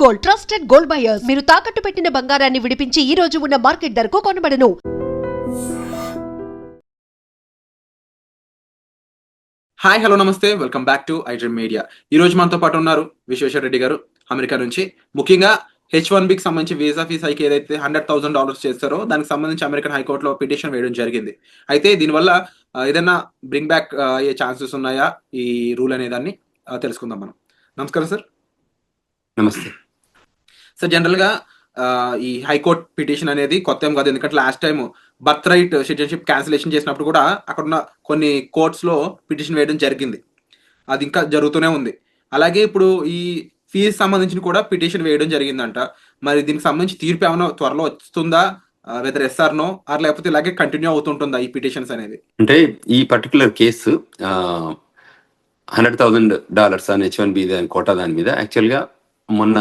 Gold, trusted gold buyers. మీరు తాకట్టు పెట్టిన బంగారాన్ని విడిపించి ఈ రోజు ఉన్న మార్కెట్ ధరకు కొనబడను. హాయ్, హలో, నమస్తే, welcome back to iDream media. ఈ రోజు మనతో పాటు ఉన్నారు విశ్వేశ్వర రెడ్డి గారు అమెరికా నుంచి. ముఖ్యంగా H1Bకి సంబంధించి వీసా ఫీస్ హైక్ ఏదైతే $100,000 చేస్తారో దానికి సంబంధించి అమెరికన్ హైకోర్టులో పిటిషన్ వేయడం జరిగింది. అయితే దీనివల్ల ఏదైనా బ్రింగ్ బ్యాక్ అయ్యే ఛాన్సెస్ ఉన్నాయా ఈ రూల్ అనే దాన్ని తెలుసుకుందాం మనం. నమస్కారం సార్. నమస్తే సార్, జనరల్గా ఈ హైకోర్ట్ పిటిషన్ అనేది కొత్త ఏం కాదు, ఎందుకంటే last time birth right citizenship cancellation చేసినప్పుడు కూడా అక్కడ ఉన్న కొన్ని కోర్ట్స్లో పిటిషన్ వేయడం జరిగింది. అది ఇంకా జరుగుతూనే ఉంది. అలాగే ఇప్పుడు ఈ ఫీజు సంబంధించి కూడా పిటిషన్ వేయడం జరిగిందంట. మరి దీనికి సంబంధించి తీర్పు ఏమైనా త్వరలో వస్తుందా, వెదర్ ఎస్ఆర్ నో, ఆర్ లేకపోతే ఇలాగే కంటిన్యూ అవుతుంటుందా ఈ పిటిషన్స్ అనేది? అంటే ఈ పర్టికులర్ కేసు $100,000 అని H1B కోటా దాని మీద యాక్చువల్గా మొన్న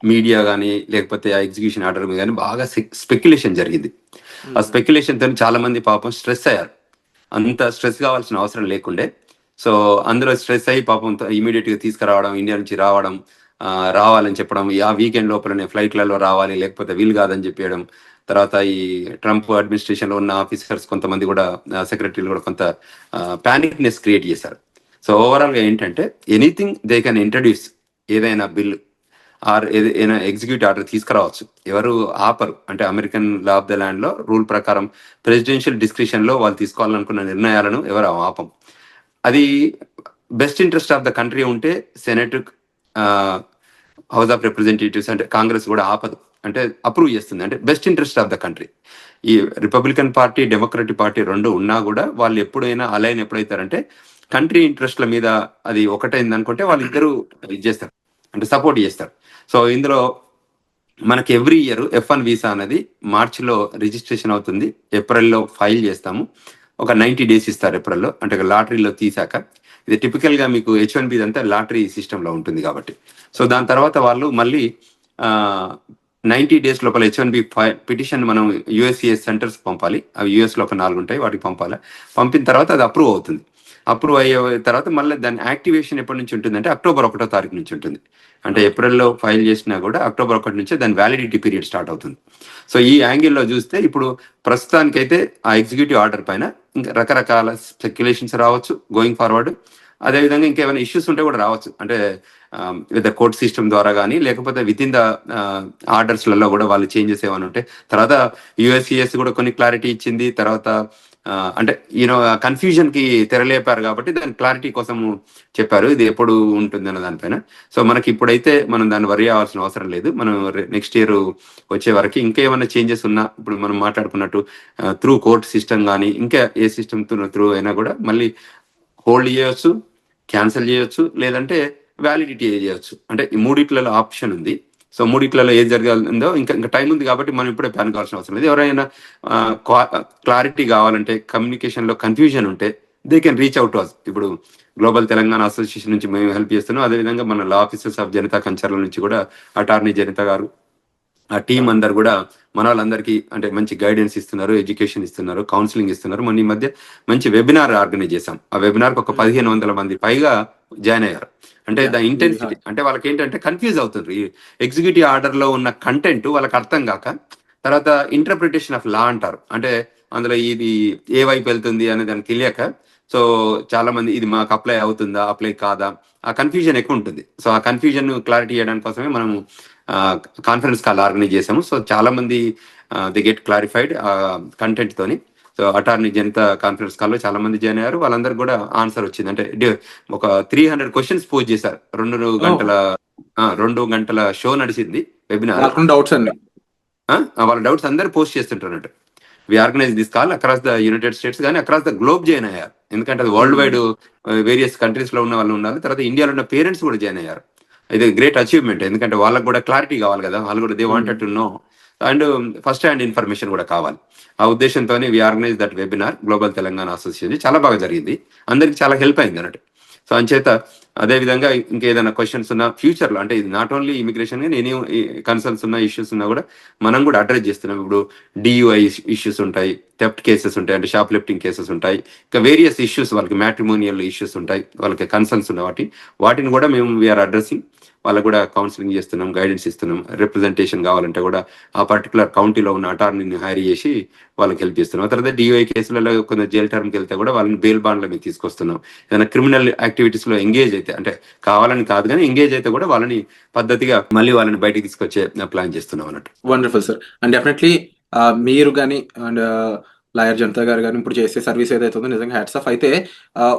మీడియా కానీ లేకపోతే ఆ ఎగ్జిక్యూషన్ ఆర్డర్ మీద కానీ బాగా స్పెక్యులేషన్ జరిగింది. ఆ స్పెక్యులేషన్ తో చాలా మంది పాపం స్ట్రెస్ అయ్యారు. అంత స్ట్రెస్ కావాల్సిన అవసరం లేకుండే. సో అందులో స్ట్రెస్ అయ్యి పాపం ఇమీడియట్ గా తీసుకురావడం, ఇండియా నుంచి రావాలని చెప్పడం, ఆ వీకెండ్ లోపలనే ఫ్లైట్లలో రావాలి లేకపోతే వీలు కాదని చెప్పేయడం. తర్వాత ఈ ట్రంప్ అడ్మినిస్ట్రేషన్ లో ఉన్న ఆఫీసర్స్ కొంతమంది కూడా, సెక్రటరీలు కూడా కొంత ప్యానిక్నెస్ క్రియేట్ చేశారు. సో ఓవరాల్ గా ఏంటంటే ఎనీథింగ్ దే కెన్ ఇంట్రడ్యూస్, ఏదైనా బిల్ ఆర్ ఏదైనా ఎగ్జిక్యూటివ్ ఆర్డర్ తీసుకురావచ్చు. ఎవరు ఆపరు. అంటే American law of the land లో రూల్ ప్రకారం ప్రెసిడెన్షియల్ డిస్క్రిప్షన్ లో వాళ్ళు తీసుకోవాలనుకున్న నిర్ణయాలను ఎవరు ఆపం. అది best interest of the country ఉంటే సెనెట్, హౌస్ ఆఫ్ రిప్రజెంటేటివ్స్ అంటే కాంగ్రెస్ కూడా ఆపదు, అంటే అప్రూవ్ చేస్తుంది. అంటే best interest of the country. ఈ రిపబ్లికన్ పార్టీ, డెమోక్రటిక్ పార్టీ రెండు ఉన్నా కూడా వాళ్ళు ఎప్పుడైనా అలైన్ ఎప్పుడైతారంటే కంట్రీ ఇంట్రెస్ట్ల మీద అది ఒకటైంది అనుకుంటే వాళ్ళిద్దరూ ఇది చేస్తారు, అంటే సపోర్ట్ చేస్తారు. సో ఇందులో మనకి ఎవ్రీ ఇయర్ F1 వీసా అనేది మార్చిలో రిజిస్ట్రేషన్ అవుతుంది, ఏప్రిల్లో ఫైల్ చేస్తాము. ఒక 90 days ఇస్తారు ఏప్రిల్లో, అంటే లాటరీలో తీసాక. ఇది టిపికల్ గా మీకు H1B అంతా లాటరీ సిస్టంలో ఉంటుంది కాబట్టి. సో దాని తర్వాత వాళ్ళు మళ్ళీ 90 days లోపల H1B పిటిషన్ మనం USCIS సెంటర్స్ పంపాలి. అవి US లో ఒక 4 ఉంటాయి, వాటికి పంపాలి. పంపిన తర్వాత అది అప్రూవ్ అవుతుంది. అప్రూవ్ అయ్యే తర్వాత మళ్ళీ దాని యాక్టివేషన్ ఎప్పటి నుంచి ఉంటుంది అంటే October 1వ తారీఖు నుంచి ఉంటుంది. అంటే ఏప్రిల్లో ఫైల్ చేసినా కూడా October 1 నుంచే దాని వ్యాలిడిటీ పీరియడ్ స్టార్ట్ అవుతుంది. సో ఈ యాంగిల్లో చూస్తే ఇప్పుడు ప్రస్తుతానికైతే ఆ ఎగ్జిక్యూటివ్ ఆర్డర్ పైన ఇంకా రకరకాల స్పెక్యులేషన్స్ రావచ్చు గోయింగ్ ఫార్వర్డ్. అదేవిధంగా ఇంకేమైనా ఇష్యూస్ ఉంటే కూడా రావచ్చు. అంటే విత్ ద కోర్ట్ సిస్టమ్ ద్వారా కానీ లేకపోతే విత్ ఇన్ ద ఆర్డర్స్లలో కూడా వాళ్ళు చేంజెస్ ఏమైనా ఉంటే. తర్వాత USCIS కూడా కొన్ని క్లారిటీ ఇచ్చింది. తర్వాత అంటే కన్ఫ్యూజన్ కి తెరలేపారు కాబట్టి దాని క్లారిటీ కోసం చెప్పారు ఇది ఎప్పుడు ఉంటుంది అన్న దానిపైన. సో మనకి ఇప్పుడైతే మనం దాన్ని వరి అవ్వాల్సిన అవసరం లేదు. మనం నెక్స్ట్ ఇయర్ వచ్చే వరకు ఇంకేమైనా చేంజెస్ ఉన్నా, ఇప్పుడు మనం మాట్లాడుకున్నట్టు త్రూ కోర్ట్ సిస్టమ్ కానీ ఇంకా ఏ సిస్టమ్ త్రూ అయినా కూడా మళ్ళీ హోల్డ్ చేయొచ్చు, క్యాన్సిల్ చేయొచ్చు, లేదంటే వ్యాలిడిటీ చేయొచ్చు. అంటే ఈ మూడిట్లలో ఆప్షన్ ఉంది. సో మూడిట్లలో ఏది జరగాలందో ఇంకా టైం ఉంది కాబట్టి మనం ఇప్పుడే ప్లాన్ కావాల్సిన అవసరం లేదు. ఎవరైనా క్లారిటీ కావాలంటే, కమ్యూనికేషన్ లో కన్ఫ్యూజన్ ఉంటే దే కెన్ రీచ్ అవుట్ అస్. ఇప్పుడు గ్లోబల్ తెలంగాణ అసోసియేషన్ నుంచి మేము హెల్ప్ చేస్తున్నాం. అదేవిధంగా మన లా ఆఫీసర్స్ ఆఫ్ జనతా కంచర్ల నుంచి కూడా అటార్నీ జనిత గారు, ఆ టీం అందరు కూడా మన వాళ్ళందరికీ అంటే మంచి గైడెన్స్ ఇస్తున్నారు, ఎడ్యుకేషన్ ఇస్తున్నారు, కౌన్సిలింగ్ ఇస్తున్నారు. మొన్న ఈ మధ్య మంచి వెబినార్ ఆర్గనైజ్ చేశాం. ఆ వెబినార్ ఒక 1500 మంది పైగా జాయిన్ అయ్యారు. అంటే ద ఇంటెన్సిటీ అంటే వాళ్ళకి ఏంటంటే కన్ఫ్యూజ్ అవుతుంది. ఎగ్జిక్యూటివ్ ఆర్డర్ లో ఉన్న కంటెంట్ వాళ్ళకి అర్థం కాక, తర్వాత ఇంటర్ప్రిటేషన్ ఆఫ్ లా అంటారు, అంటే అందులో ఇది ఏ వైపు వెళ్తుంది అనే దానికి తెలియక, సో చాలా మంది ఇది మాకు అప్లై అవుతుందా, అప్లై కాదా, ఆ కన్ఫ్యూజన్ ఎక్కువ ఉంటుంది. సో ఆ కన్ఫ్యూజన్ క్లారిటీ చేయడానికి కోసమే మనము కాన్ఫరెన్స్ కాల్ ఆర్గనైజ్ చేసాము. సో చాలా మంది ది గెట్ క్లారిఫైడ్ కంటెంట్ తోని. సో అటార్నీ జనతా కాన్ఫరెన్స్ కాల్లో చాలా మంది జాయిన్ అయ్యారు. వాళ్ళందరూ కూడా ఆన్సర్ వచ్చింది. అంటే ఒక 300 క్వశ్చన్స్ పోజ్ చేశారు. 2 గంటల షో నడిచింది వెబినార్. డౌట్స్ అన్ని వాళ్ళ డౌట్స్ అందరు పోస్ట్ చేస్తుంటారు. We organize this call across the United States కానీ అక్రాస్ ద గ్లోబ్ జాయిన్ అయ్యారు. ఎందుకంటే అది వరల్డ్ వైడ్ వేరియస్ కంట్రీస్ లో ఉన్న వాళ్ళు ఉన్నారు. తర్వాత ఇండియాలో ఉన్న పేరెంట్స్ కూడా జాయిన్ అయ్యారు. ఇది గ్రేట్ అచీవ్మెంట్. ఎందుకంటే వాళ్ళకు కూడా క్లారిటీ కావాలి కదా, వాళ్ళు కూడా they wanted to know and first hand information కూడా కావాలి. ఆ ఉద్దేశంతోనే we organize that webinar global Telangana association. చాలా బాగా జరిగింది, అందరికి చాలా హెల్ప్ అయింది అన్నట్టు. సో అంచేత అదేవిధంగా ఇంకేదైనా క్వశ్చన్స్ ఉన్నా ఫ్యూచర్లో, అంటే ఇది నాట్ ఓన్లీ ఇమిగ్రేషన్ కానీ ఎనీ కన్సర్న్స్ ఉన్న ఇష్యూస్ ఉన్నా కూడా మనం కూడా అడ్రస్ చేస్తున్నాం. ఇప్పుడు DUI ఇష్యూస్ ఉంటాయి, థెఫ్ట్ కేసెస్ ఉంటాయి, అంటే షాప్ లిఫ్టింగ్ కేసెస్ ఉంటాయి, ఇంకా వేరియస్ ఇష్యూస్ వాళ్ళకి మ్యాట్రిమోనియల్ ఇష్యూస్ ఉంటాయి, వాళ్ళకి కన్సర్న్స్ ఉన్న వాటిని కూడా మేము వీఆర్ అడ్రసింగ్. వాళ్ళకు కూడా కౌన్సిలింగ్ చేస్తున్నాం, గైడెన్స్ ఇస్తున్నాం. రిప్రజెంటేషన్ కావాలంటే కూడా ఆ పర్టికులర్ కౌంటీలో ఉన్న అటార్నీని హైర్ చేసి వాళ్ళకి హెల్ప్ చేస్తున్నాం. ఆ తర్వాత DOI కేసులలో కొంత జైలు టర్మ్కి వెళ్తే కూడా వాళ్ళని బెయిల్ బాండ్ల మీద తీసుకొస్తున్నాం. ఏదైనా క్రిమినల్ యాక్టివిటీస్ లో ఎంగేజ్ అయితే, అంటే కావాలని కాదు కానీ ఎంగేజ్ అయితే కూడా వాళ్ళని పద్ధతిగా మళ్ళీ వాళ్ళని బయటికి తీసుకొచ్చే ప్లాన్ చేస్తున్నాం అన్నట్టు. Wonderful sir. అండ్ డెఫినెట్లీ మీరు కానీ అండ్ లాయర్ జనతా గారు కానీ ఇప్పుడు చేసే సర్వీస్ ఏదైతే ఉందో నిజంగా హ్యాట్స్ ఆఫ్. అయితే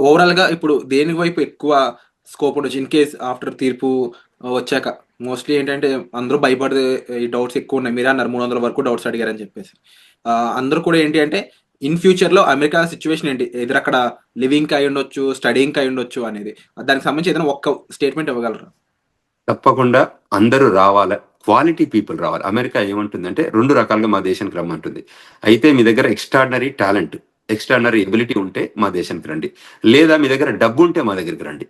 ఓవరాల్ గా ఇప్పుడు దేని వైపు ఎక్కువ స్కోప్ ఉండొచ్చు ఇన్ కేస్ ఆఫ్టర్ తీర్పు వచ్చాక? మోస్ట్లీ ఏంటంటే అందరూ భయపడే ఈ డౌట్స్ ఎక్కువ ఉన్నాయి. మీరే అన్నారు 300 వరకు డౌట్స్ అడిగారని చెప్పేసి. అందరూ కూడా ఏంటి అంటే ఇన్ ఫ్యూచర్ లో అమెరికా సిచ్యువేషన్ ఏంటి, ఎదురు అక్కడ లివింగ్ అయి ఉండొచ్చు, స్టడీయింగ్ అయి ఉండొచ్చు అనేది, దానికి సంబంధించి ఏదైనా ఒక్క స్టేట్మెంట్ ఇవ్వగలరా? తప్పకుండా అందరూ రావాలి, క్వాలిటీ పీపుల్ రావాలి. అమెరికా ఏమంటుందంటే 2 రకాలుగా మా దేశానికి రమ్మంటుంది. అయితే మీ దగ్గర ఎక్స్ట్రాడినరీ టాలెంట్, ఎక్స్ట్రాడినరీ ఎబిలిటీ ఉంటే మా దేశానికి రండి, లేదా మీ దగ్గర డబ్బు ఉంటే మా దగ్గరికి రండి.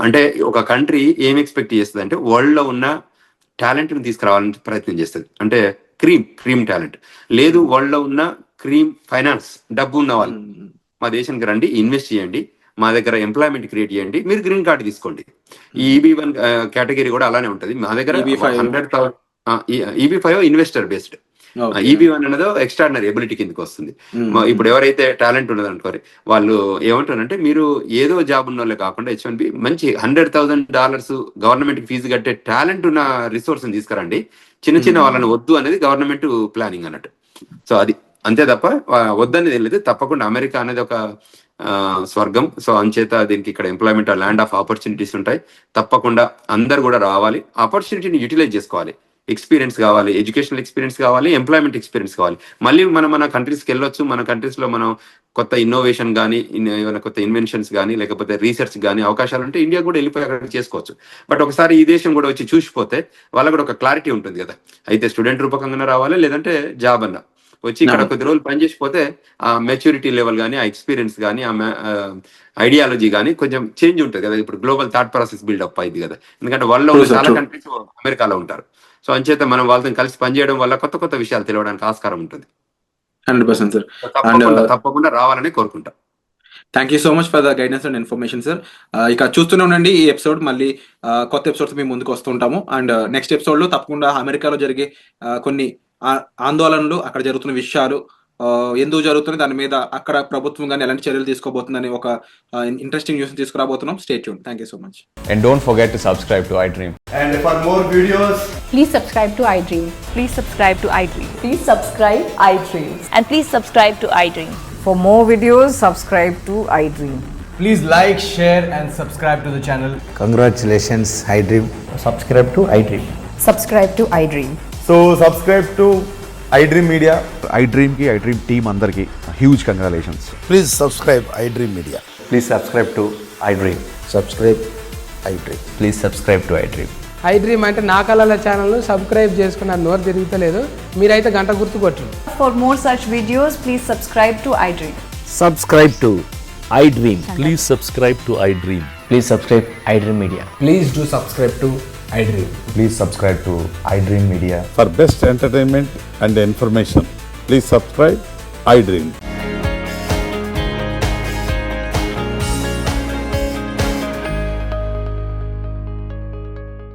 అంటే ఒక కంట్రీ ఏం ఎక్స్పెక్ట్ చేస్తుంది అంటే వరల్డ్ లో ఉన్న టాలెంట్ ని తీసుకురావాలని ప్రయత్నం చేస్తుంది. అంటే క్రీమ్ టాలెంట్ లేదు, వరల్డ్ లో ఉన్న క్రీమ్ ఫైనాన్స్, డబ్బు ఉన్న వాళ్ళు మా దేశానికి రండి, ఇన్వెస్ట్ చేయండి, మా దగ్గర ఎంప్లాయ్మెంట్ క్రియేట్ చేయండి, మీరు గ్రీన్ కార్డు తీసుకోండి. ఈ EB1 కేటగిరీ కూడా అలానే ఉంటుంది. మా దగ్గర 100,000 EB5 ఇన్వెస్టర్ బేస్డ్, EB1 అనేది ఎక్స్ట్రాడినరీ ఎబిలిటీ కిందకి వస్తుంది. ఇప్పుడు ఎవరైతే టాలెంట్ ఉన్నది అనుకోరు, వాళ్ళు ఏమంటారంటే మీరు ఏదో జాబ్ ఉన్న వాళ్ళే కాకుండా H1B మంచి $100,000 గవర్నమెంట్ కి ఫీజు కట్టే టాలెంట్ ఉన్న రిసోర్స్ తీసుకురండి, చిన్న వాళ్ళని వద్దు అనేది గవర్నమెంట్ ప్లానింగ్ అన్నట్టు. సో అది అంతే తప్ప వద్దనేది లేదు. తప్పకుండా అమెరికా అనేది ఒక స్వర్గం. సో అంచేత దీనికి ఇక్కడ ఎంప్లాయ్మెంట్ ల్యాండ్ ఆఫ్ ఆపర్చునిటీస్ ఉంటాయి. తప్పకుండా అందరు కూడా రావాలి, ఆపర్చునిటీని యూటిలైజ్ చేసుకోవాలి. ఎక్స్పీరియన్స్ కావాలి, ఎడ్యుకేషనల్ ఎక్స్పీరియన్స్ కావాలి, ఎంప్లాయ్మెంట్ ఎక్స్పీరియన్స్ కావాలి. మళ్ళీ మన కంట్రీస్కి వెళ్ళొచ్చు. మన కంట్రీస్ లో మనం కొత్త ఇన్నోవేషన్ కానీ, ఏమైనా కొత్త ఇన్వెన్షన్స్ కానీ, లేకపోతే రీసెర్చ్ కానీ అవకాశాలు ఉంటే ఇండియా కూడా వెళ్ళిపోయి అక్కడ చేసుకోవచ్చు. బట్ ఒకసారి ఈ దేశం కూడా వచ్చి చూసిపోతే వాళ్ళకు కూడా ఒక క్లారిటీ ఉంటుంది కదా. అయితే స్టూడెంట్ రూపకంగా రావాలి, లేదంటే జాబ్ అన్నా వచ్చి ఇక్కడ కొద్ది రోజులు పనిచేసిపోతే ఆ మెచ్యూరిటీ లెవెల్ కానీ, ఆ ఎక్స్పీరియన్స్ కానీ, ఆ ఐడియాలజీ కానీ కొంచెం చేంజ్ ఉంటుంది కదా. ఇప్పుడు గ్లోబల్ థాట్ ప్రాసెస్ బిల్డప్ అయింది కదా, ఎందుకంటే వాళ్ళలో చాలా కంట్రీస్ అమెరికాలో ఉంటారు. సో అంచేత మనం వాళ్ళతో కలిసి పనిచేయడం వల్ల కొత్త విషయాలు తెలియడానికి ఆస్కారం ఉంటుంది. 100% సార్. తప్పకుండా రావాలని కోరుకుంటా. Thank you so much for the guidance and information sir. ఇక చూస్తూనే ఉండండి ఈ ఎపిసోడ్. మళ్ళీ కొత్త ఎపిసోడ్స్ మేము ముందుకు వస్తుంటాము. అండ్ నెక్స్ట్ ఎపిసోడ్ లో తప్పకుండా అమెరికాలో జరిగే కొన్ని ఆందోళనలు, అక్కడ జరుగుతున్న విషయాలు ఎందుకు జరుగుతుంది, దాని మీద అక్కడ ప్రభుత్వం కానీ ఎలాంటి చర్యలు తీసుకోబోతుందని ఒక ఇంట్రెస్టింగ్ న్యూస్ తీసుకురాబోతున్నాం. Stay tune. Thank you so much. And don't forget to subscribe to iDream. And for more videos, please subscribe to iDream. Please subscribe to iDream. Please subscribe iDream. And please subscribe to iDream. For more videos, subscribe to iDream. please like, share and subscribe to the channel. Congratulations, iDream. Subscribe to iDream. Subscribe to iDream. So subscribe to iDream Media. iDream ki iDream team andarki huge congratulations. Please subscribe iDream Media. Please subscribe to iDream. Subscribe iDream. Please subscribe to iDream. iDream అంటే నా కళల ఛానల్ను subscribe చేసుకున్న నోరు తిరుగుతలేదు, మీరైతే గంట గుర్తు కొట్టండి. For more such videos, please subscribe to iDream. Subscribe to iDream. Please subscribe to iDream. Please subscribe iDream Media. Please do subscribe to iDream. Please subscribe to iDream Media. For best entertainment and information, please subscribe iDream.